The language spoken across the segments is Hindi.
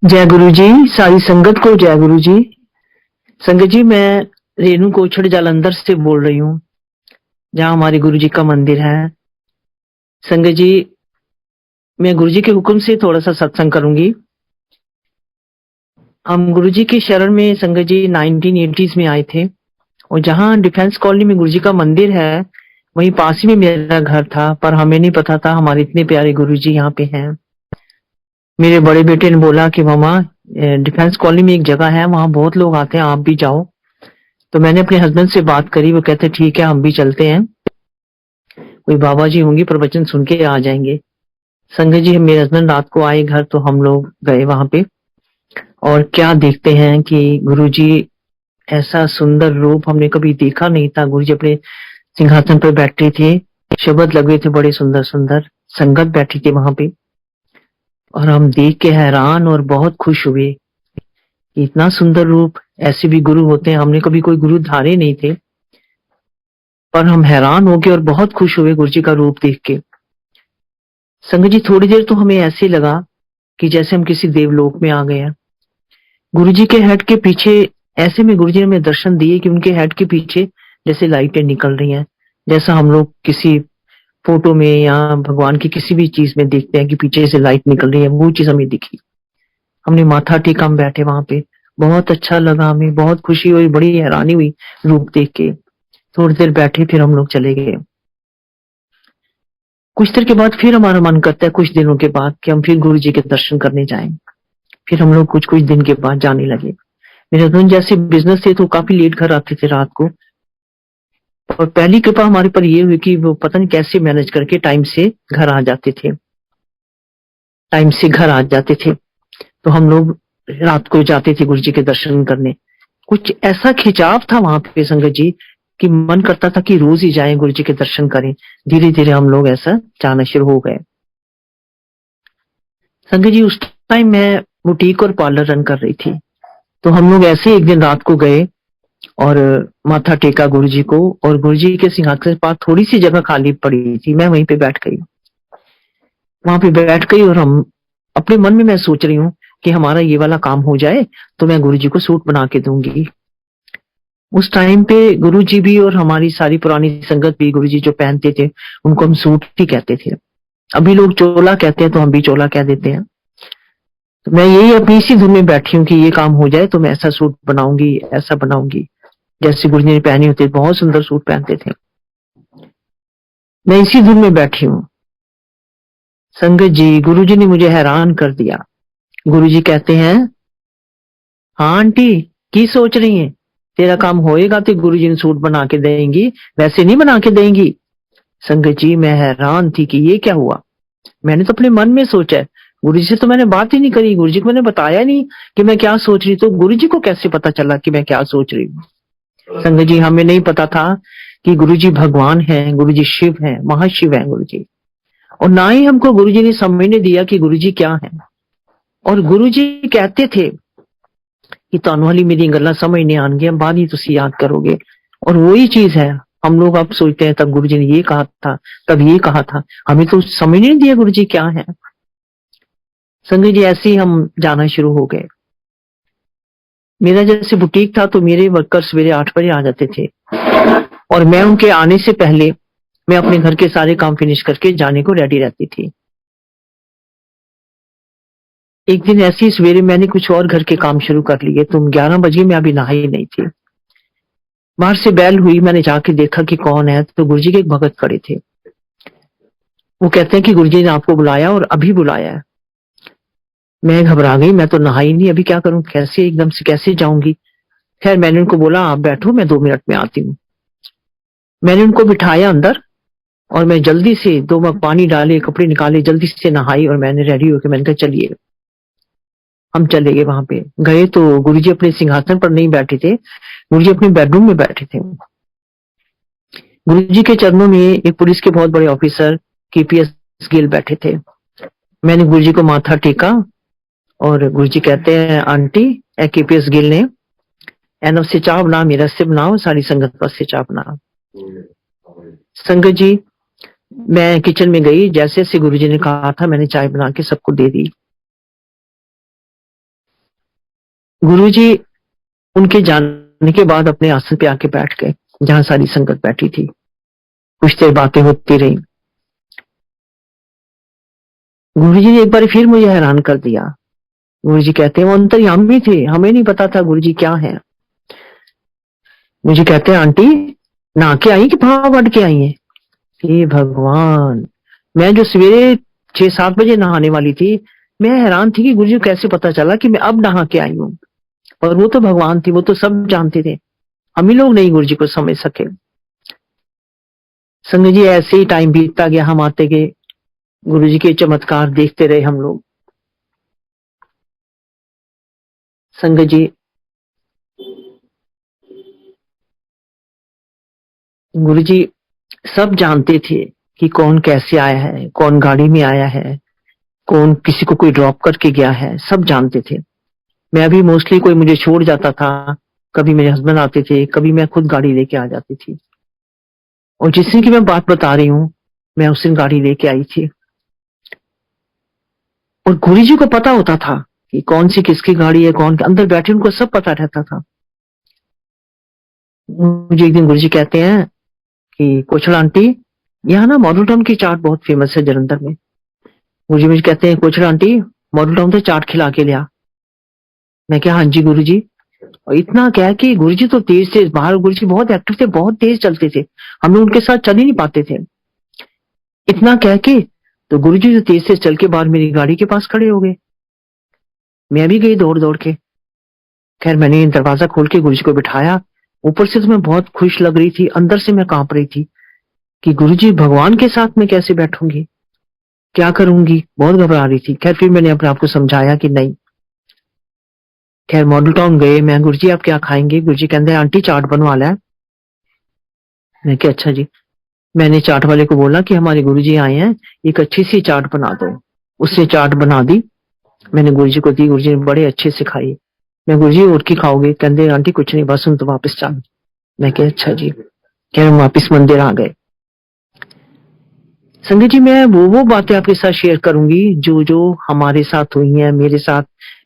जय गुरु जी। सारी संगत को जय गुरु जी। संगत जी, मैं रेणु कोछड़ जालंधर से बोल रही हूँ, जहाँ हमारे गुरु जी का मंदिर है। संगत जी, मैं गुरु जी के हुक्म से थोड़ा सा सत्संग करूंगी। हम गुरु जी की शरण में संगत जी 1980s में आए थे, और जहाँ डिफेंस कॉलोनी में गुरु जी का मंदिर है, वहीं पास ही में मेरा घर था। पर हमें नहीं पता था हमारे इतने प्यारे गुरु जी यहाँ पे हैं। मेरे बड़े बेटे ने बोला कि मामा, डिफेंस कॉलोनी में एक जगह है, वहां बहुत लोग आते हैं, आप भी जाओ। तो मैंने अपने हस्बैंड से बात करी, वो कहते ठीक है, हम भी चलते हैं। कोई बाबा जी होंगे, प्रवचन सुन के आ जाएंगे। संगत जी, मेरे हस्बैंड रात को आए घर, तो हम लोग गए वहां पे। और क्या देखते हैं कि गुरु जी, ऐसा सुंदर रूप हमने कभी देखा नहीं था। गुरु जी अपने सिंहासन पर बैठे थे, शब्द लगे थे बड़े सुंदर सुंदर, संगत बैठी थी वहां पे। और हम देख के हैरान और बहुत खुश हुए कि इतना सुंदर रूप, ऐसे भी गुरु होते हैं। हमने कभी कोई गुरु धारे नहीं थे, पर हम हैरान हो गए और बहुत खुश हुए गुरु जी का रूप देख के। संगत जी, थोड़ी देर तो हमें ऐसे लगा कि जैसे हम किसी देवलोक में आ गए हैं। गुरु जी के हेड के पीछे, ऐसे में गुरु जी ने हमें दर्शन दिए कि उनके हेड के पीछे जैसे लाइटें निकल रही हैं, जैसा हम लोग किसी फोटो में या भगवान की किसी भी चीज में देखते हैं कि पीछे से लाइट निकल रही है, वो चीज हमें दिखी। हमने माथा टेका, हम बैठे वहां पे। बहुत अच्छा लगा, हमें बहुत खुशी हुई, बड़ी हैरानी हुई रूप देख के। थोड़ी देर बैठे, फिर हम लोग चले गए। कुछ देर के बाद फिर हमारा मन करता है, कुछ दिनों के बाद, कि हम फिर गुरु जी के दर्शन करने जाएं। फिर हम लोग कुछ कुछ दिन के बाद जाने लगे। मेरे हस्बैंड जैसे बिजनेस थे, तो काफी लेट घर आते थे रात को। और पहली कृपा हमारे पर ये हुई कि वो पता नहीं कैसे मैनेज करके टाइम से घर आ जाते थे, टाइम से घर आ जाते थे। तो हम लोग रात को जाते थे गुरु जी के दर्शन करने। कुछ ऐसा खिंचाव था वहां पे संगत जी, कि मन करता था कि रोज ही जाएं गुरु जी के दर्शन करें। धीरे धीरे हम लोग ऐसा जाना शुरू हो गए। संगत जी, उस टाइम मैं बुटीक और पार्लर रन कर रही थी। तो हम लोग ऐसे एक दिन रात को गए और माथा टेका गुरु जी को, और गुरु जी के सिंहासन के पास थोड़ी सी जगह खाली पड़ी थी, मैं वहीं पे बैठ गई। वहां पे बैठ गई और हम अपने मन में मैं सोच रही हूँ कि हमारा ये वाला काम हो जाए तो मैं गुरु जी को सूट बना के दूंगी। उस टाइम पे गुरु जी भी और हमारी सारी पुरानी संगत भी, गुरु जी जो पहनते थे उनको हम सूट ही कहते थे। अभी लोग चोला कहते हैं, तो हम भी चोला कह देते हैं। तो मैं यही अपनी इसी धुन में बैठी हूँ कि ये काम हो जाए तो मैं ऐसा सूट बनाऊंगी, ऐसा बनाऊंगी जैसे गुरु जी ने पहने होते। बहुत सुंदर सूट पहनते थे। मैं इसी धुन में बैठी हूँ। संगत जी, गुरु जी ने मुझे हैरान कर दिया। गुरु जी कहते हैं, हाँ आंटी, की सोच रही है? तेरा काम होएगा तो गुरु जी ने सूट बना के देंगी, वैसे नहीं बना के देंगी। संगत जी, मैं हैरान थी कि ये क्या हुआ। मैंने तो अपने मन में सोचा है, गुरु जी से तो मैंने बात ही नहीं करी, गुरु जी को मैंने बताया नहीं कि मैं क्या सोच रही। तो गुरु जी को कैसे पता चला कि मैं क्या सोच रही हूँ? संगत जी, हमें नहीं पता था कि गुरु जी भगवान हैं, गुरु जी शिव हैं, महाशिव हैं गुरु जी। और ना ही हमको गुरु जी ने समझने दिया कि गुरु जी क्या है। और गुरु जी कहते थे कि ਤੁਹਾਨੂੰ ਵਾਲੀ मेरी गल्ला समझ नहीं आएंगी, बाद ही तुसी याद करोगे। और वही चीज है, हम लोग अब सोचते हैं तब गुरु जी ने ये कहा था, तब ये कहा था, हमें तो समझ नहीं दिया गुरु जी क्या है। संगत जी, ऐसे ही हम जाना शुरू हो गए। मेरा जैसे बुटीक था, तो मेरे वर्कर सवेरे 8 बजे आ जाते थे, और मैं उनके आने से पहले मैं अपने घर के सारे काम फिनिश करके जाने को रेडी रहती थी। एक दिन ऐसे ही सवेरे मैंने कुछ और घर के काम शुरू कर लिए, तुम 11 बजे, मैं अभी नहाई नहीं थी। बाहर से बैल हुई, मैंने जाके देखा कि कौन है, तो गुरुजी के एक भगत खड़े थे। वो कहते हैं कि गुरुजी ने आपको बुलाया और अभी बुलाया है। मैं घबरा गई, मैं तो नहाई नहीं, अभी क्या करूं, कैसे एकदम से कैसे जाऊंगी। खैर, मैंने उनको बोला आप बैठो, मैं 2 मिनट में आती हूँ। मैंने उनको बिठाया अंदर, और मैं जल्दी से 2 मग पानी डाले, कपड़े निकाले, जल्दी से नहाई, और मैंने रेडी होकर मैंने कहा चलिए। हम चले गए। वहां पे गए तो गुरुजी अपने सिंहासन पर नहीं बैठे थे, गुरुजी अपने बेडरूम में बैठे थे। गुरुजी के चरणों में एक पुलिस के बहुत बड़े ऑफिसर केपीएस गिल बैठे थे। मैंने गुरुजी को माथा टेका, और गुरुजी कहते हैं, आंटी, ए केपीएस गिल ने एन से चाह बना, मेरा से बनाओ, सारी संगत पर से चाह बना। संगत जी, मैं किचन में गई, जैसे जैसे गुरुजी ने कहा था मैंने चाय बना के सबको दे दी। गुरुजी उनके जाने के बाद अपने आसन पे आके बैठ गए जहां सारी संगत बैठी थी। कुछ देर बातें होती रही। गुरुजी ने एक बार फिर मुझे हैरान कर दिया। गुरुजी कहते हैं वो अंतर्यामी थे, हमें नहीं पता था गुरुजी क्या है। मुझे कहते हैं आंटी नहा के आई कि भाव बढ़ के आई है। हे भगवान, मैं जो सवेरे 6-7 बजे नहाने वाली थी, मैं हैरान थी कि गुरुजी को कैसे पता चला कि मैं अब नहा के आई हूँ। और वो तो भगवान थी, वो तो सब जानते थे, हम ही लोग नहीं गुरुजी को समझ सके। संग जी ऐसे ही टाइम बीतता गया, हम आते गए, गुरुजी के चमत्कार देखते रहे हम लोग। संग जी गुरुजी सब जानते थे कि कौन कैसे आया है, कौन गाड़ी में आया है, कौन किसी को कोई ड्रॉप करके गया है, सब जानते थे। मैं भी मोस्टली कोई मुझे छोड़ जाता था, कभी मेरे हस्बैंड आते थे, कभी मैं खुद गाड़ी लेके आ जाती थी। और जिस दिन की मैं बात बता रही हूँ, मैं उस दिन गाड़ी लेके आई थी। और गुरुजी को पता होता था कि कौन सी किसकी गाड़ी है, कौन अंदर बैठे, उनको सब पता रहता था। मुझे एक दिन गुरुजी कहते हैं कि कोचल आंटी, यहाँ ना मॉडल टाउन की चाट बहुत फेमस है जलंधर में। गुरुजी मुझे कहते हैं कोचल आंटी मॉडल टाउन से चाट खिला के लिया। मैं क्या हाँ जी गुरुजी। और इतना क्या कि गुरुजी तो तेज थे बाहर, गुरुजी बहुत एक्टिव थे, बहुत तेज चलते थे, हम लोग उनके साथ चल ही नहीं पाते थे। इतना कह के तो गुरुजी तो तेज से चल के बाहर मेरी गाड़ी के पास खड़े हो गए। मैं भी गई दौड़ दौड़ के। खैर मैंने दरवाजा खोल के गुरुजी को बिठाया। ऊपर से तो मैं बहुत खुश लग रही थी, अंदर से मैं कांप रही थी कि गुरुजी भगवान के साथ में कैसे बैठूंगी, क्या करूंगी, बहुत घबरा रही थी। खैर फिर मैंने अपने आप को समझाया कि नहीं। खैर मॉडल टाउन गए, मैं गुरुजी आप क्या खाएंगे? गुरुजी कहते हैं आंटी चाट बनवा ला है। मैं क्या अच्छा जी। मैंने चाट वाले को बोला कि हमारे गुरुजी आए हैं, एक अच्छी सी चाट बना दो। उसने चाट बना दी, मैंने गुरुजी को दी, गुरुजी ने बड़े अच्छे से खाई। मैं गुरुजी और की खाओगे? कहते आंटी कुछ नहीं, बस हम तो वापस चल। मैं क्या अच्छा जी। खैर हम वापिस मंदिर आ गए। संगत जी मैं वो बातें आपके साथ शेयर करूंगी जो जो हमारे साथ हुई हैं, मेरे साथ,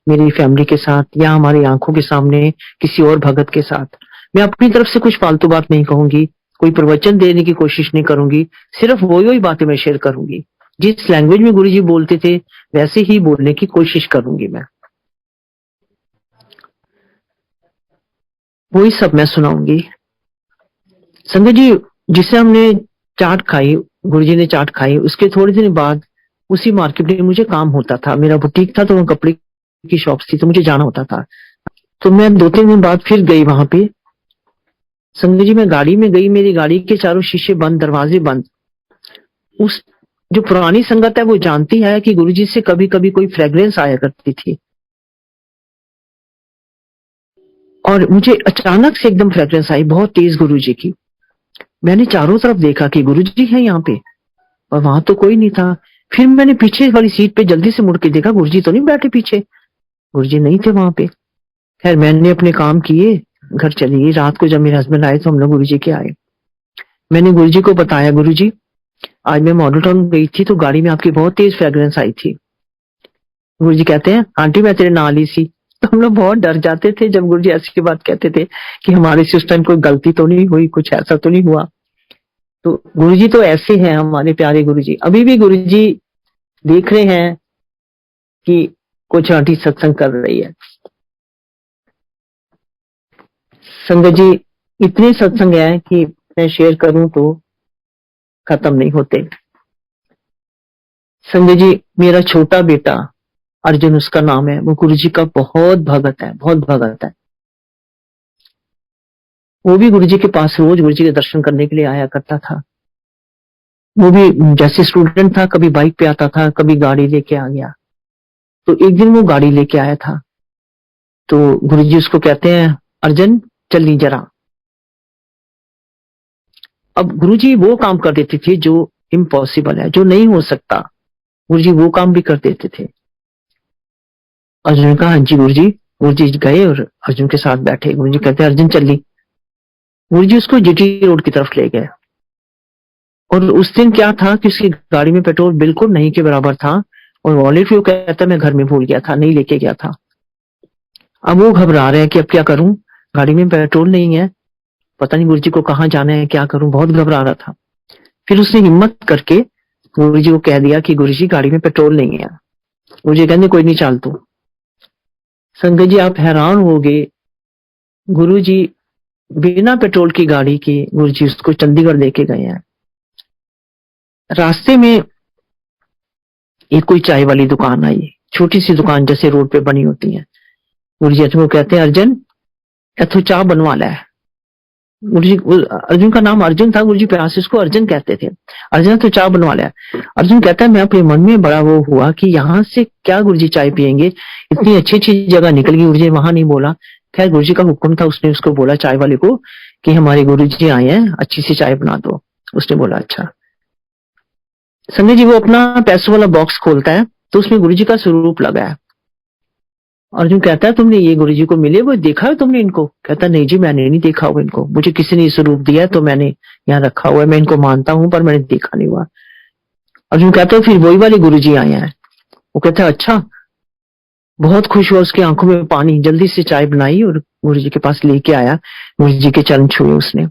मेरी फैमिली के साथ, या हमारी आंखों के सामने किसी और भगत के साथ। मैं अपनी तरफ से कुछ फालतू बात नहीं कहूंगी, कोई प्रवचन देने की कोशिश नहीं करूंगी, सिर्फ वही बातें मैं शेयर करूंगी। जिस लैंग्वेज में गुरुजी बोलते थे वैसे ही बोलने की कोशिश करूंगी मैं, वही सब मैं सुनाऊंगी। संगत जी जिसे हमने चाट खाई, गुरुजी ने चाट खाई, उसके थोड़े दिन बाद उसी मार्केट में मुझे काम होता था। मेरा बुटीक था तो वहाँ कपड़े की शॉप थी, तो मुझे जाना होता था। तो मैं 2-3 दिन बाद फिर गई वहां पे। संगत जी मैं गाड़ी में गई, मेरी गाड़ी के चारों शीशे बंद, दरवाजे बंद। उस जो पुरानी संगत है वो जानती है कि गुरुजी से कभी कभी कोई फ्रेग्रेंस आया करती थी, और मुझे अचानक से एकदम फ्रेग्रेंस आई बहुत तेज गुरुजी की। मैंने चारों तरफ देखा कि गुरुजी है यहाँ पे, और वहां तो कोई नहीं था। फिर मैंने पीछे वाली सीट पे जल्दी से मुड़ के देखा, गुरुजी तो नहीं बैठे पीछे, गुरुजी नहीं थे वहां पे। खैर मैंने अपने काम किए, घर चली गई। रात को जब मेरे हस्बैंड आए तो हम लोग गुरुजी के आए। मैंने गुरुजी को बताया, गुरुजी आज मैं मॉडल टाउन गई थी तो गाड़ी में आपकी बहुत तेज फ्रेग्रेंस आई थी। गुरुजी कहते हैं आंटी मैं तेरे नाल ही सी। तो हम लोग बहुत डर जाते थे जब गुरुजी ऐसी बात कहते थे कि हमारे से उस टाइम कोई गलती तो नहीं हुई, कुछ ऐसा तो नहीं हुआ। तो गुरुजी तो ऐसे हैं हमारे प्यारे गुरुजी। अभी भी गुरुजी देख रहे हैं कि कुछ आंटी सत्संग कर रही है। संगत जी इतने सत्संग है कि मैं शेयर करूं तो खत्म नहीं होते। संजय जी मेरा छोटा बेटा अर्जुन उसका नाम है, वो गुरुजी का बहुत भगत है, बहुत भगत है। वो भी गुरुजी के पास रोज गुरुजी के दर्शन करने के लिए आया करता था। वो भी जैसे स्टूडेंट था, कभी बाइक पे आता था, कभी गाड़ी लेके आ गया। तो एक दिन वो गाड़ी लेके आया था, तो गुरुजी उसको कहते हैं अर्जुन चलनी जरा। अब गुरुजी वो काम कर देते थे जो इम्पॉसिबल है, जो नहीं हो सकता, गुरुजी वो काम भी कर देते थे। अर्जुन ने कहा हाँ जी गुरुजी। गुरुजी गए और अर्जुन के साथ बैठे। गुरुजी कहते हैं अर्जुन चली। गुरुजी उसको जीटी रोड की तरफ ले गए। और उस दिन क्या था कि उसकी गाड़ी में पेट्रोल बिल्कुल नहीं के बराबर था, और वॉलेट भी वो कहता मैं घर में भूल गया था, नहीं लेके गया था। अब वो घबरा रहे हैं कि अब क्या करूं, गाड़ी में पेट्रोल नहीं है, पता नहीं गुरुजी को कहाँ जाना है, क्या करूं, बहुत घबरा रहा था। फिर उसने हिम्मत करके गुरुजी को कह दिया कि गुरुजी गाड़ी में पेट्रोल नहीं है। गुरुजी कहते कोई नहीं, चल तू। संगत जी आप हैरान हो गए, गुरुजी बिना पेट्रोल की गाड़ी के गुरुजी उसको चंडीगढ़ लेके गए हैं। रास्ते में एक कोई चाय वाली दुकान आई, छोटी सी दुकान जैसे रोड पे बनी होती है। गुरुजी अर्जुन को कहते हैं, अर्जुन इथो चाह बनवा ला है। गुरुजी, अर्जुन का नाम अर्जुन था, गुरुजी प्यार से उसको अर्जुन कहते थे। अर्जुन तो चाय बनवा लिया। अर्जुन कहता है मैं अपने मन में बड़ा वो हुआ कि यहाँ से क्या गुरुजी चाय पियेंगे, इतनी अच्छी अच्छी जगह निकल गई। गुरुजी वहां नहीं बोला, खैर गुरुजी का हुक्म था, उसने उसको बोला चाय वाले को कि हमारे गुरुजी आए हैं, अच्छी सी चाय बना दो। उसने बोला अच्छा। संजय जी वो अपना पैसों वाला बॉक्स खोलता है तो उसमें गुरुजी का स्वरूप लगा है। अर्जुन कहता है तुमने ये गुरुजी को मिले वो देखा है तुमने इनको? कहता नहीं जी मैंने नहीं देखा हुआ इनको, मुझे किसी ने स्वरूप दिया तो मैंने यहाँ रखा हुआ है, मैं इनको मानता हूँ पर मैंने देखा नहीं हुआ। अर्जुन कहता है फिर वही वाले गुरुजी आए हैं। वो कहता है अच्छा। बहुत खुश हुआ, उसकी आंखों में पानी, जल्दी से चाय बनाई और गुरुजी के पास लेके आया। गुरुजी के चरण छुए उसने।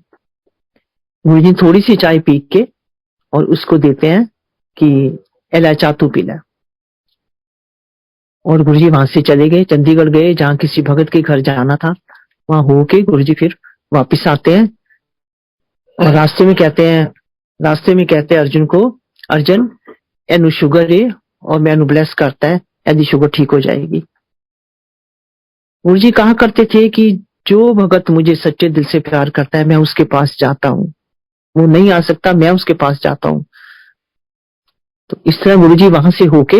गुरुजी थोड़ी सी चाय पी के और उसको देते हैं कि एला चा तू पी ले। और गुरुजी वहां से चले गए, चंडीगढ़ गए जहाँ किसी भगत के घर जाना था। वहां होके गुरुजी फिर वापिस आते हैं और रास्ते में कहते हैं अर्जुन को, अर्जुन एनु शुगर है और मैं एनु ब्लेस करता है, यदि शुगर ठीक हो जाएगी। गुरुजी कहा करते थे कि जो भगत मुझे सच्चे दिल से प्यार करता है मैं उसके पास जाता हूँ, वो नहीं आ सकता, मैं उसके पास जाता हूँ। तो इस तरह गुरुजी वहां से होके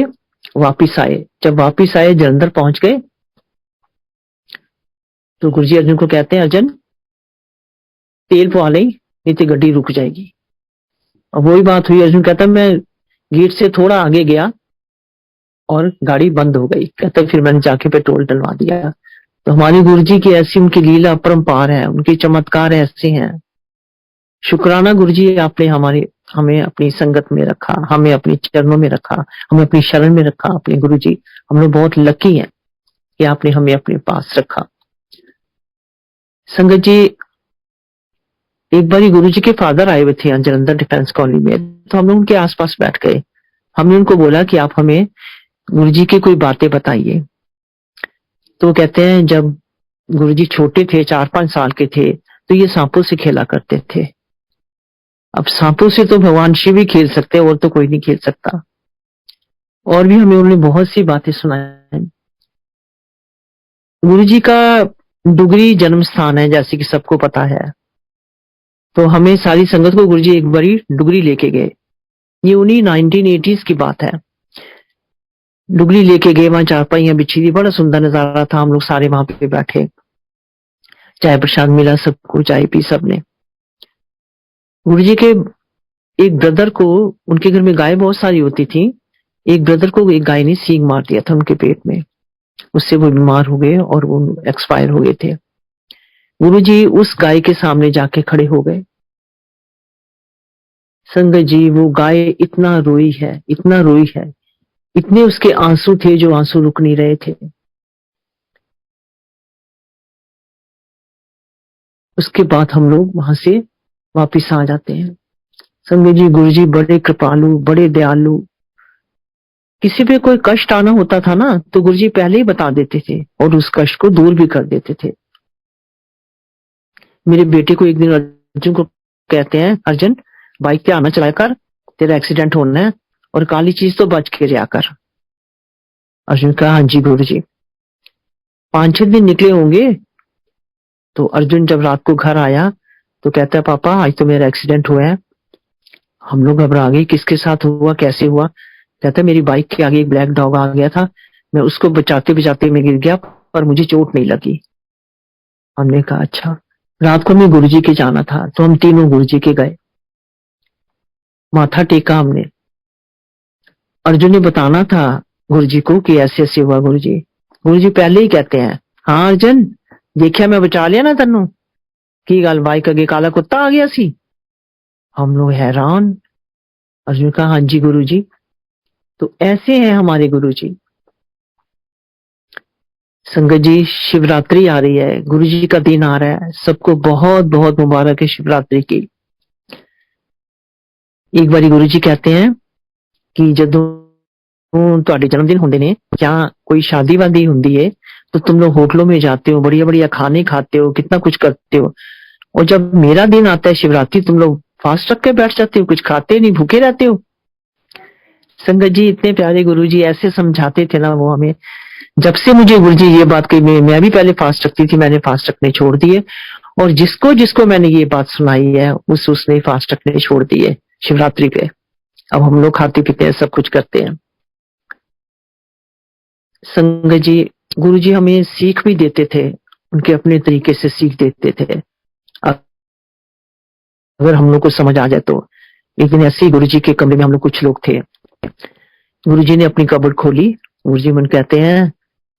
वापिस आए। जब वापिस आए जलंधर पहुंच गए तो गुरुजी अर्जुन को कहते हैं, अर्जुन तेल पवा ले नहीं तो गड्डी रुक जाएगी। अब वही बात हुई, अर्जुन कहता मैं गेट से थोड़ा आगे गया और गाड़ी बंद हो गई। कहता फिर मैंने जाके पेट्रोल डलवा दिया। तो हमारे गुरुजी की ऐसी उनकी लीला अपरंपार है, उनके चमत्कार ऐसे हैं। शुक्राना गुरुजी आपने हमें अपनी संगत में रखा, हमें अपने चरणों में रखा, हमें अपनी शरण में रखा। अपने गुरुजी हम लोग बहुत लकी हैं कि आपने हमें अपने पास रखा। संगत जी एक बार गुरुजी के फादर आए हुए थे जलंधर डिफेंस कॉलोनी में, तो हम लोग उनके आसपास बैठ गए। हमने उनको बोला कि आप हमें गुरुजी की कोई बातें बताइए। तो कहते हैं जब गुरुजी छोटे थे, 4-5 साल के थे, तो ये सांपों से खेला करते थे। अब सांपों से तो भगवान शिव ही खेल सकते हैं और तो कोई नहीं खेल सकता। और भी हमें उन्होंने बहुत सी बातें सुनाई। गुरुजी का डुगरी जन्म स्थान है जैसे कि सबको पता है, तो हमें सारी संगत को गुरुजी एक बारी डुगरी लेके गए। ये उन्हीं 1980s की बात है। डुगरी लेके गए, वहां चारपाइयां बिछी थी, बड़ा सुंदर नजारा था। हम लोग सारे वहां पे बैठे, चाय प्रसाद मिला सबको, चाय पी सबने। गुरुजी के एक ब्रदर को, उनके घर में गाय बहुत सारी होती थी, एक ब्रदर को एक गाय ने सींग मार दिया था उनके पेट में। उससे वो बीमार हो गए और वो एक्सपायर हो गए थे। गुरुजी उस गाय के सामने जाके खड़े हो गए। संगत जी वो गाय इतना रोई है, इतना रोई है, इतने उसके आंसू थे जो आंसू रुक नहीं रहे थे। उसके बाद हम लोग वहां से वापिस आ जाते हैं। संगत जी गुरुजी बड़े कृपालु, बड़े दयालु। किसी पे कोई कष्ट आना होता था ना तो गुरुजी पहले ही बता देते थे और उस कष्ट को दूर भी कर देते थे। मेरे बेटे को एक दिन अर्जुन को कहते हैं, अर्जुन बाइक पे आना चलाया कर, तेरा एक्सीडेंट होना है और काली चीज तो बच के रहा कर। अर्जुन कहा हाँ जी गुरुजी। 5-6 दिन निकले होंगे तो अर्जुन जब रात को घर आया तो कहता है पापा आज तो मेरा एक्सीडेंट हुआ है। हम लोग घबरा गए, किसके साथ हुआ, कैसे हुआ? कहता है मेरी बाइक के आगे एक ब्लैक डॉग आ गया था, मैं उसको बचाते बचाते मैं गिर गया पर मुझे चोट नहीं लगी। हमने कहा अच्छा। रात को हमें गुरुजी के जाना था तो हम तीनों गुरुजी के गए, माथा टेका हमने। अर्जुन ने बताना था गुरुजी को कि ऐसे ऐसे हुआ। गुरुजी पहले ही कहते हैं, हाँ अर्जुन देखिया मैं बचा लिया ना तेनों, की गल बाइक अगे काला कुत्ता आ गया सी। हम लोग हैरान। अर्जुन कहा हाँ जी गुरुजी। तो ऐसे हैं हमारे गुरुजी। संगत जी, शिवरात्रि आ रही है, गुरु जी का दिन आ रहा है, सबको बहुत बहुत मुबारक है शिवरात्रि की। एक बारी गुरु जी कहते हैं कि ਜਦੋਂ ਤੁਹਾਡੇ जन्म दिन होंगे ने या कोई शादी वादी होंगी है तो तुम लोग होटलों में जाते हो, बढ़िया बढ़िया खाने खाते हो, कितना कुछ करते हो, और जब मेरा दिन आता है शिवरात्रि तुम लोग फास्ट रख के बैठ जाते हो, कुछ खाते नहीं, भूखे रहते हो। संगत जी, इतने प्यारे गुरु जी ऐसे समझाते थे ना वो हमें। जब से मुझे गुरु जी ये बात कही, मैं भी पहले फास्ट रखती थी, मैंने फास्ट रखने छोड़ दिए, और जिसको जिसको मैंने ये बात सुनाई है उसने फास्ट रखने छोड़ दिए शिवरात्रि पे। अब हम लोग खाते पीते हैं, सब कुछ करते हैं। संगत जी, गुरु जी हमें सीख भी देते थे, उनके अपने तरीके से सीख देते थे, अगर हम लोग को समझ आ जाए तो। एक दिन ऐसे ही गुरु जी के कमरे में हम लोग कुछ लोग थे, गुरु जी ने अपनी कबर्ड खोली। गुरु जी मन कहते हैं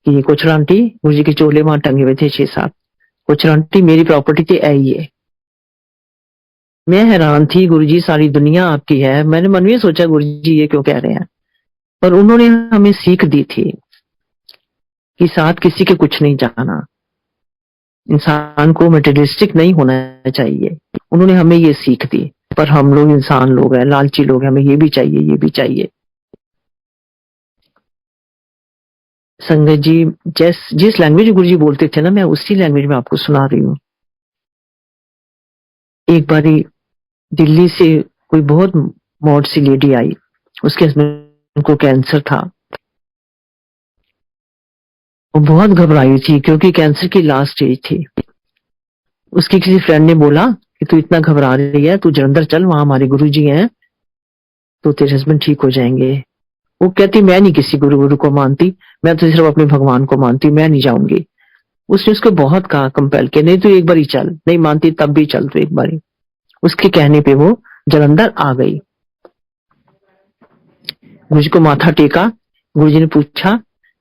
कि कोचर आंटी, गुरु जी के चोले वहां टंगे हुए थे 6-7, कोचर आंटी मेरी प्रॉपर्टी ते आई है। मैं हैरान थी, गुरु जी सारी दुनिया आपकी है। मैंने मन में सोचा गुरु जी ये क्यों कह रहे हैं, पर उन्होंने हमें सीख दी थी कि साथ किसी के कुछ नहीं जाना, इंसान को मटेरियलिस्टिक नहीं होना चाहिए। उन्होंने हमें ये सीख दी, पर हम लोग इंसान लोग हैं, लालची लोग हैं, हमें ये भी चाहिए, ये भी चाहिए। संगत जी, जिस लैंग्वेज गुरु जी बोलते थे ना, मैं उसी लैंग्वेज में आपको सुना रही हूँ। एक बारी दिल्ली से कोई बहुत मॉड सी लेडी आई, उसके हस्बैंड को कैंसर था। वो बहुत घबराई थी क्योंकि कैंसर की लास्ट स्टेज थी। उसकी किसी फ्रेंड ने बोला कि तू इतना घबरा रही है, तू जलंधर चल, वहां हमारे गुरु जी हैं, तो तेरे हस्बैंड ठीक हो जाएंगे। वो कहती मैं नहीं किसी गुरु को मानती, मैं तो सिर्फ अपने भगवान को मानती, मैं नहीं जाऊंगी। उसने उसको बहुत कहा, कंपेल किया, नहीं तू एक बार ही चल, नहीं मानती तब भी चल तू एक बार ही। उसके कहने पे वो जलंधर आ गई। गुरु जी को माथा टेका। गुरु जी ने पूछा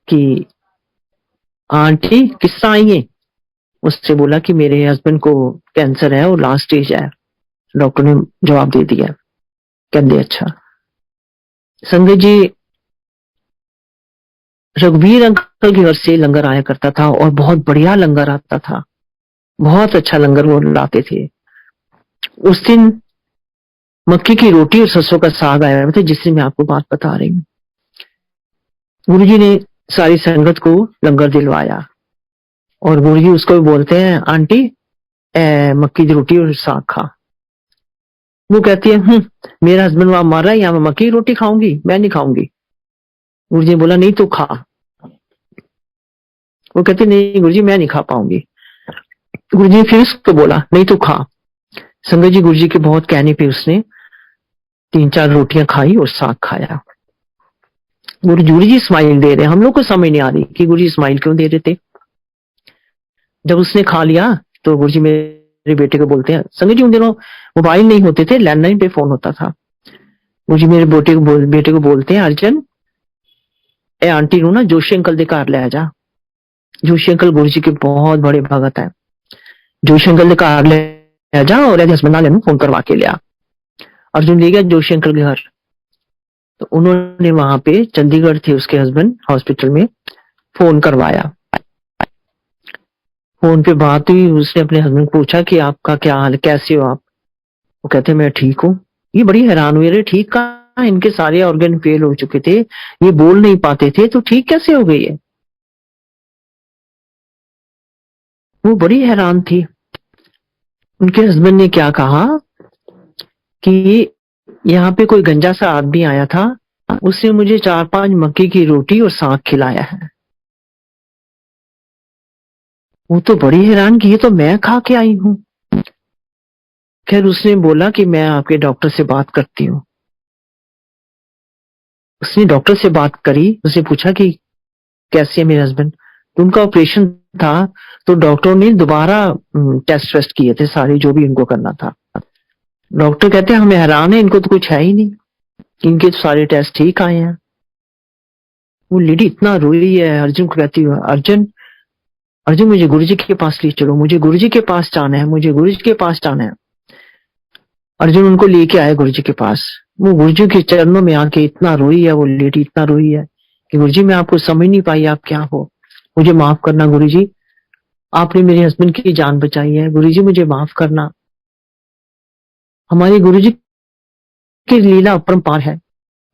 कि आंटी किस तरह आई है। उससे बोला कि मेरे हस्बैंड को कैंसर है और लास्ट स्टेज है, डॉक्टर ने जवाब दे दिया। कहते अच्छा। संजय जी, रघुवीर अंकल के घर से लंगर आया करता था, और बहुत बढ़िया लंगर आता था, बहुत अच्छा लंगर वो लाते थे। उस दिन मक्की की रोटी और सरसों का साग आया हुआ था, जिससे मैं आपको बात बता रही हूँ। गुरु जी ने सारी संगत को लंगर दिलवाया, और गुरु जी उसको भी बोलते हैं आंटी मक्की की रोटी और साग खा। वो कहती है मेरा हस्बैंड वहां मर रहा है, यहाँ मैं मक्की की रोटी खाऊंगी, मैं नहीं खाऊंगी। गुरु जी ने बोला नहीं तू खा। वो कहती नहीं गुरु जी मैं नहीं खा पाऊंगी। गुरु जी ने फिर उसको बोला नहीं तू खा। संगत जी, गुरु जी के बहुत कहने पे उसने 3-4 रोटियां खाई और साग खाया। गुरु जी स्माइल दे रहे हैं, हम लोग को समझ नहीं आ रही कि गुरु जी स्माइल क्यों दे रहे थे। जब उसने खा लिया तो गुरु जी मेरे बेटे को बोलते हैं, संगत जी उन दिनों मोबाइल नहीं होते थे, लैंडलाइन पे फोन होता था। गुरु जी मेरे बेटे को बोलते हैं, अर्जन ए आंटी नु ना जोशी अंकल दे घर ले जा। जोशी अंकल गुरु जी के बहुत बड़े भगत है। जोशी अंकल दे घर ले जा और हस्बैंड नाल फोन करवा के लिया। अर्जुन ले गया जोशी अंकल के घर। तो उन्होंने वहां पे, चंडीगढ़ थे उसके हस्बैंड हॉस्पिटल में, फोन करवाया। फोन पे बात हुई, उसने अपने हस्बैंड को पूछा कि आपका क्या हाल है, कैसे हो आप। वो कहते मैं ठीक हूँ। ये बड़ी हैरान हुई, अरे ठीक कहाँ, इनके सारे ऑर्गन फेल हो चुके थे, ये बोल नहीं पाते थे, तो ठीक कैसे हो गई है। वो बड़ी हैरान थी। उनके हस्बैंड ने क्या कहा कि यहाँ पे कोई गंजा सा आदमी आया था, उसने मुझे 4-5 मक्की की रोटी और साग खिलाया है। वो तो बड़ी हैरान की, ये तो मैं खा के आई हूँ। खैर उसने बोला कि मैं आपके डॉक्टर से बात करती हूँ। उसने डॉक्टर से बात करी, उसने पूछा कि कैसे है मेरे हस्बैंड। तो उनका ऑपरेशन था, तो डॉक्टर ने दोबारा टेस्ट वेस्ट किए थे सारे, जो भी इनको करना था। डॉक्टर कहते हैं हमें हैरान है, इनको तो कुछ है ही नहीं, इनके तो सारे टेस्ट ठीक आए हैं। वो लेडी इतना रोई है, अर्जुन को कहती है अर्जुन अर्जुन मुझे गुरु जी के पास ले चलो, मुझे गुरु जी के पास जाना है, मुझे गुरु जी के पास जाना है। अर्जुन उनको लेके आए गुरु जी के पास। वो गुरु जी के चरणों में आके इतना रोई है वो लेडी, इतना रोई है कि गुरु जी मैं आपको समझ नहीं पाई, आप क्या हो। मुझे माफ करना गुरुजी, आपने मेरे हस्बैंड की जान बचाई है, गुरुजी मुझे माफ करना। हमारे गुरुजी की लीला अपरंपार है।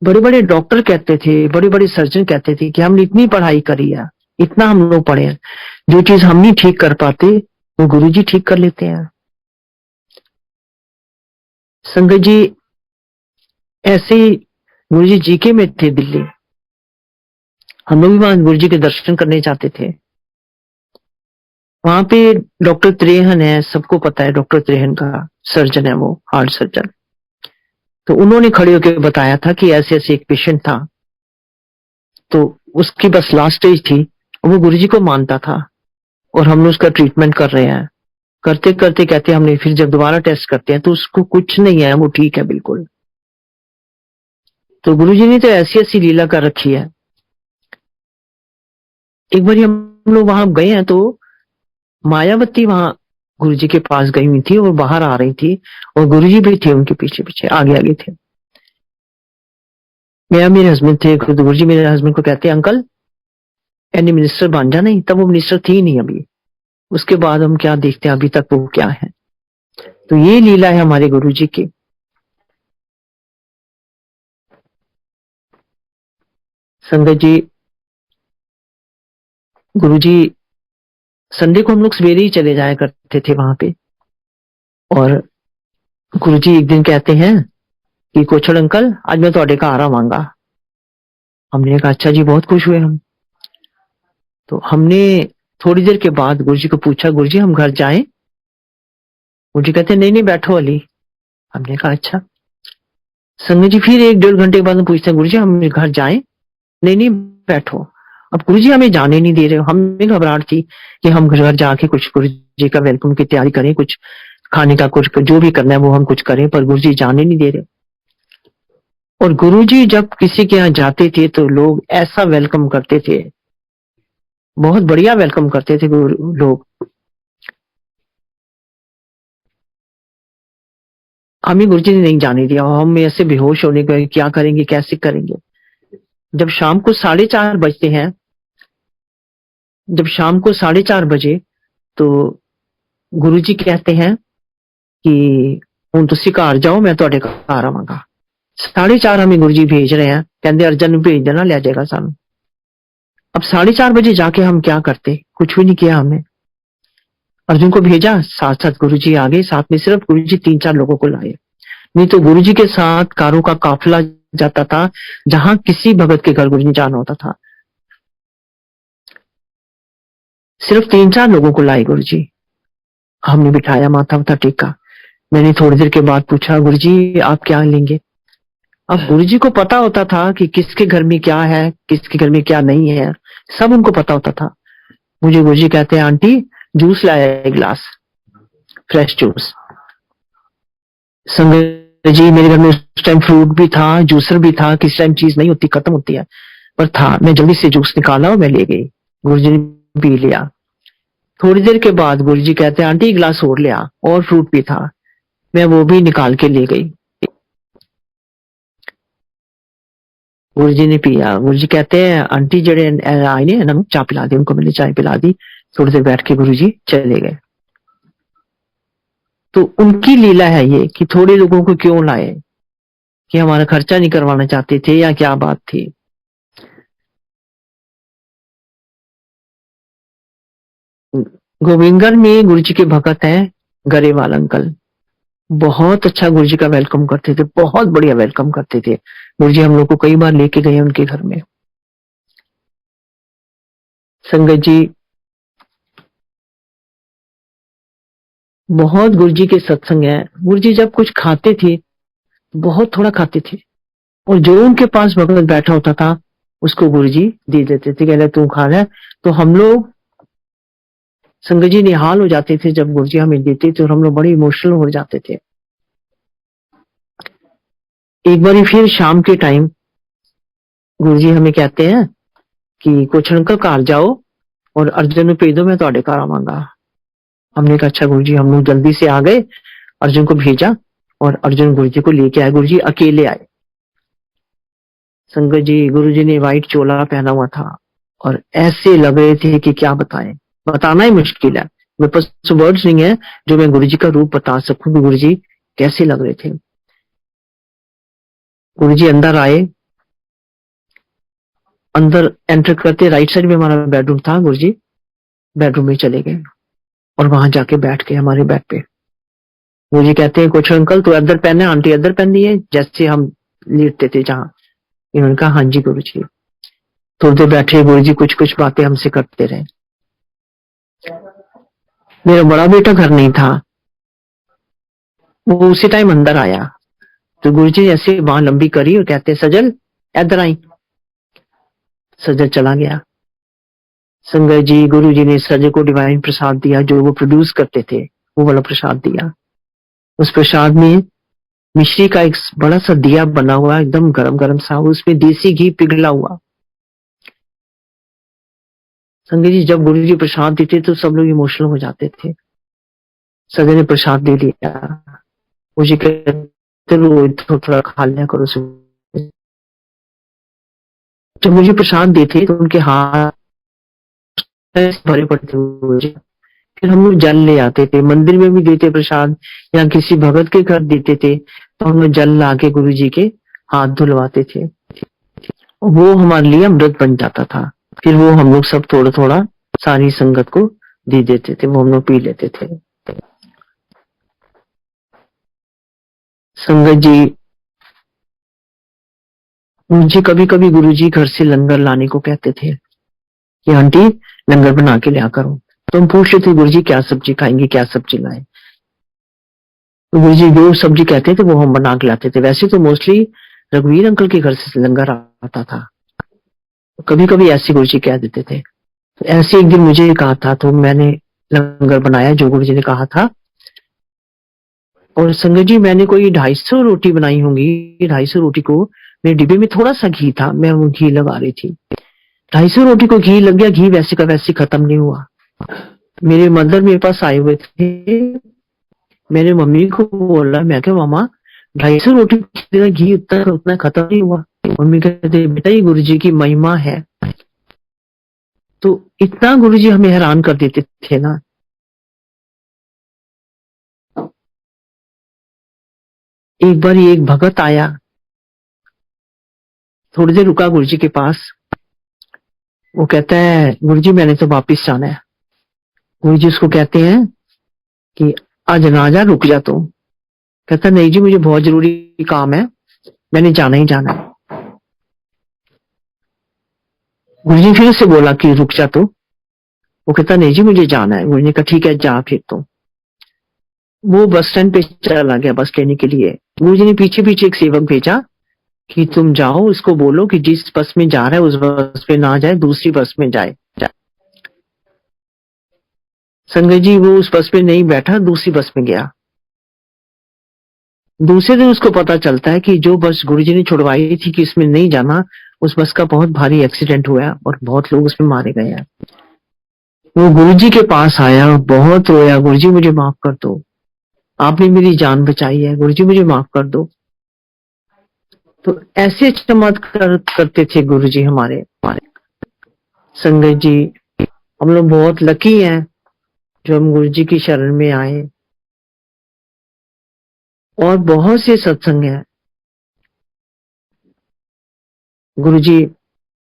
बड़े बड़े डॉक्टर कहते थे, बड़े बड़े सर्जन कहते थे कि हमने इतनी पढ़ाई करी है, इतना हम लोग पढ़े हैं, जो चीज हम नहीं ठीक कर पाते वो गुरुजी ठीक कर लेते हैं। संगत जी, ऐसे ही गुरुजी जीके में थे दिल्ली, हम लोग भी वहां गुरुजी के दर्शन करने जाते थे। वहां पे डॉक्टर त्रेहन है, सबको पता है डॉक्टर त्रेहन का, सर्जन है वो, हार्ट सर्जन। तो उन्होंने खड़े होकर बताया था कि ऐसे ऐसे एक पेशेंट था, तो उसकी बस लास्ट स्टेज थी, वो गुरुजी को मानता था और हम लोग उसका ट्रीटमेंट कर रहे हैं। करते करते कहते हमने फिर जब दोबारा टेस्ट करते हैं तो उसको कुछ नहीं है, वो ठीक है बिल्कुल। तो गुरुजी ने तो ऐसी ऐसी लीला कर रखी है। एक बार हम लोग वहां गए हैं तो मायावती वहां गुरुजी के पास गई हुई थी और बाहर आ रही थी और गुरुजी भी थे उनके पीछे पीछे, आगे आगे थे। मैं, मेरे हस्बैंड थे, खुद गुरुजी मेरे हस्बैंड को कहते अंकल एनी मिनिस्टर बन जा, नहीं तब वो मिनिस्टर थी नहीं अभी, उसके बाद हम क्या देखते हैं अभी तक वो क्या है। तो ये लीला है हमारे गुरुजी की। संगत जी, गुरुजी संडे को हम लोग सवेरे ही चले जाया करते थे वहां पे, और गुरुजी एक दिन कहते हैं कि कोछड़ अंकल आज मैं थोड़े घर आवांगा। हमने कहा अच्छा जी, बहुत खुश हुए हम। तो हमने थोड़ी देर के बाद गुरुजी को पूछा, गुरुजी हम घर जाएं? गुरुजी कहते नहीं नहीं बैठो अली। हमने कहा अच्छा। संगत जी फिर एक डेढ़ घंटे के बाद हम पूछते हैं गुरुजी हम घर जाएं? नहीं नहीं बैठो। अब गुरुजी हमें जाने नहीं दे रहे, हमें घबराहट थी कि हम घर जाके कुछ गुरुजी का वेलकम की तैयारी करें, कुछ खाने का कुछ जो भी करना है वो हम कुछ करें, पर गुरुजी जाने नहीं दे रहे। और गुरुजी जब किसी के यहाँ जाते थे तो लोग ऐसा वेलकम करते थे, बहुत बढ़िया वेलकम करते थे लोग। हमें गुरुजी ने नहीं जाने दिया, हम ऐसे बेहोश होने गए, क्या करेंगे कैसे करेंगे। जब शाम को 4:30 बजते हैं, जब शाम को 4:30 बजे, तो गुरुजी कहते हैं कि हुण तुसी घर जाओ, मैं तुहाडे घर आवांगा। 4:30 हमें गुरुजी भेज रहे हैं, कहते अर्जन नूं भेज देना, ले जाएगा सानू। अब 4:30 बजे जाके हम क्या करते, कुछ भी नहीं किया हमने। अर्जुन को भेजा, साथ साथ गुरुजी आ गए, साथ में सिर्फ गुरुजी 3-4 लोगों को लाए, नहीं तो गुरुजी के साथ कारों का काफिला जाता था, जहां किसी भगत के घर गुरुजी जाना होता था। सिर्फ 3-4 लोगों को लाए गुरुजी। हमने बिठाया, माथा वाथा टेका। मैंने थोड़ी देर के बाद पूछा गुरुजी आप क्या लेंगे। अब गुरुजी को पता होता था कि किसके घर में क्या है, किसके घर में क्या नहीं है, सब उनको पता होता था। मुझे गुरुजी कहते हैं आंटी जूस लाया एक गिलास, फ्रेश जूस। संगत जी मेरे घर में उस टाइम फ्रूट भी था, जूसर भी था, किस टाइम चीज नहीं होती खत्म होती है, पर था। मैं जल्दी से जूस निकाला और मैं ले गई, गुरुजी ने पी लिया। थोड़ी देर के बाद गुरुजी कहते हैं आंटी एक गिलास और लिया, और फ्रूट भी था, मैं वो भी निकाल के ले गई। गुरुजी ने पिया। गुरुजी कहते हैं आंटी जड़े आए ने इन्होंने चाय पिला दी, उनको मैंने चाय पिला दी। थोड़ी देर बैठ के गुरुजी चले गए। तो उनकी लीला है ये कि थोड़े लोगों को क्यों लाए, कि हमारा खर्चा नहीं करवाना चाहते थे या क्या बात थी। गोविंदगढ़ में गुरुजी के भगत हैं गरेवाल अंकल, बहुत अच्छा गुरुजी का वेलकम करते थे, बहुत बढ़िया वेलकम करते थे। गुरुजी हम लोग को कई बार लेके गए उनके घर में। संगत जी बहुत गुरुजी के सत्संग है। गुरुजी जब कुछ खाते थे बहुत थोड़ा खाते थे, और जो उनके पास भगत बैठा होता था उसको गुरुजी दे देते थे, कहते तू खा ले। तो हम लोग संगत जी निहाल हो जाते थे जब गुरुजी हमें देते थे, और हम लोग बड़े इमोशनल हो जाते थे। एक बार फिर शाम के टाइम गुरुजी हमें कहते हैं कि कुछ अंकल घर जाओ और अर्जुन में भेज दो, मैं तुहाडे घर आवांगा। हमने कहा अच्छा गुरुजी। हम लोग जल्दी से आ गए, अर्जुन को भेजा और अर्जुन गुरुजी को लेके आए। गुरुजी अकेले आए। संगत जी गुरुजी ने व्हाइट चोला पहना हुआ था, और ऐसे लग रहे थे कि क्या बताएं, बताना ही मुश्किल है, मेरे पास वर्ड्स नहीं है जो मैं गुरुजी का रूप बता सकूं कि गुरुजी कैसे लग रहे थे। गुरुजी अंदर आए, अंदर एंटर करते राइट साइड में हमारा बेडरूम था, गुरुजी बेडरूम में चले गए और वहां जाके बैठ गए हमारे बेड पे। गुरुजी कहते हैं कुछ अंकल तो अदर पेन है, आंटी अदर पेन दी है, जैसे हम लेटते थे जहां। इन्होंने कहा हाँ जी गुरुजी। थोड़ी देर बैठे गुरुजी कुछ कुछ बातें हमसे करते रहे। मेरा बड़ा बेटा घर नहीं था, वो उसी टाइम अंदर आया, तो गुरुजी ने ऐसे बांह लंबी करी और कहते सजल इधर आई। सजल चला गया। संगत जी गुरुजी ने सजल को डिवाइन प्रसाद दिया, जो वो प्रोड्यूस करते थे वो वाला प्रसाद दिया। उस प्रसाद में मिश्री का एक बड़ा सा दिया बना हुआ, एकदम गरम गरम सा, उसमें देसी घी पिघला हुआ। संगत जी जब गुरुजी प्रसाद देते तो सब लोग इमोशनल हो जाते थे। सजल ने प्रसाद दे दिया, मुझे कहते थोड़ा थोड़ा खा लिया करो। जब मुझे प्रसाद देते तो उनके हाथ भरे पड़ते मुझे। फिर हम लोग जल ले आते थे, मंदिर में भी देते प्रसाद, या किसी भगत के घर देते थे तो हम लोग जल ला के गुरु जी के हाथ धुलवाते थे, वो हमारे लिए अमृत बन जाता था। फिर वो हम लोग सब थोड़ा थोड़ा सारी संगत को दे देते थे, वो हम लोग पी लेते थे। संगत जी मुझे कभी कभी गुरु जी घर से लंगर लाने को कहते थे कि आंटी लंगर बना के लिया करो। तो हम पूछते थे गुरु जी क्या सब्जी खाएंगे, क्या सब्जी लाए। तो गुरु जी जो सब्जी कहते थे वो हम बना के लाते थे। वैसे तो मोस्टली रघुवीर अंकल के घर से लंगर आता था, कभी कभी ऐसे गुरु जी कह देते थे। तो ऐसे एक दिन मुझे कहा था तो मैंने लंगर बनाया जो गुरु जी ने कहा था। और संगत जी मैंने कोई 250 रोटी बनाई होंगी। 250 रोटी को मेरे डिब्बे में थोड़ा सा घी था, मैं वो घी लगा रही थी। 250 रोटी को घी लग गया, घी वैसे का वैसे खत्म नहीं हुआ। मेरे मदर मेरे पास आए हुए थे, मैंने मम्मी को बोला, मैं क्या मामा 250 रोटी घी उतना उतना खत्म नहीं हुआ। मम्मी कहते बेटा ये गुरु जी की महिमा है। तो इतना गुरु जी हमें हैरान कर देते थे ना। एक बार एक भगत आया, थोड़ी देर रुका गुरु जी के पास। वो कहता है गुरु जी मैंने तो वापिस जाना है। गुरु जी उसको कहते हैं कि आज ना जा, रुक जा। तो कहता नहीं जी मुझे बहुत जरूरी काम है, मैंने जाना ही जाना है। गुरु जी फिर से बोला कि रुक जा। तो वो कहता नहीं जी मुझे जाना है। गुरु जी ने कहा ठीक है जा फिर। तो वो बस स्टैंड पे चला गया बस लेने के लिए। गुरु जी ने पीछे पीछे एक सेवक भेजा कि तुम जाओ उसको बोलो कि जिस बस में जा रहा है उस बस पे ना जाए, दूसरी बस में जाए। संगत जी वो उस बस पे नहीं बैठा, दूसरी बस में गया। दूसरे दिन उसको पता चलता है कि जो बस गुरुजी ने छुड़वाई थी कि इसमें नहीं जाना, उस बस का बहुत भारी एक्सीडेंट हुआ और बहुत लोग उसमें मारे गए हैं। वो गुरुजी के पास आया और बहुत रोया, गुरुजी मुझे माफ कर दो, आपने मेरी जान बचाई है, गुरुजी मुझे माफ कर दो। तो ऐसे चमत्कार करते थे गुरुजी हमारे। संगत जी हम लोग बहुत लकी हैं जो हम गुरुजी की शरण में आए। और बहुत से सत्संग हैं। गुरुजी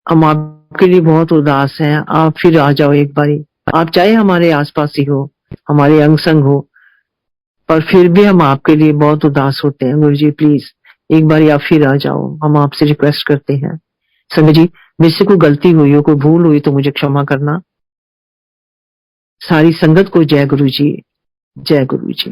हम आपके लिए बहुत उदास हैं, आप फिर आ जाओ एक बारी। आप चाहे हमारे आसपास ही हो, हमारे अंग संग हो, पर फिर भी हम आपके लिए बहुत उदास होते हैं। गुरुजी प्लीज एक बारी आप फिर आ जाओ, हम आपसे रिक्वेस्ट करते हैं। संगत जी मुझसे कोई गलती हुई हो, कोई भूल हुई तो मुझे क्षमा करना। सारी संगत को जय गुरु जी, जय गुरु जी।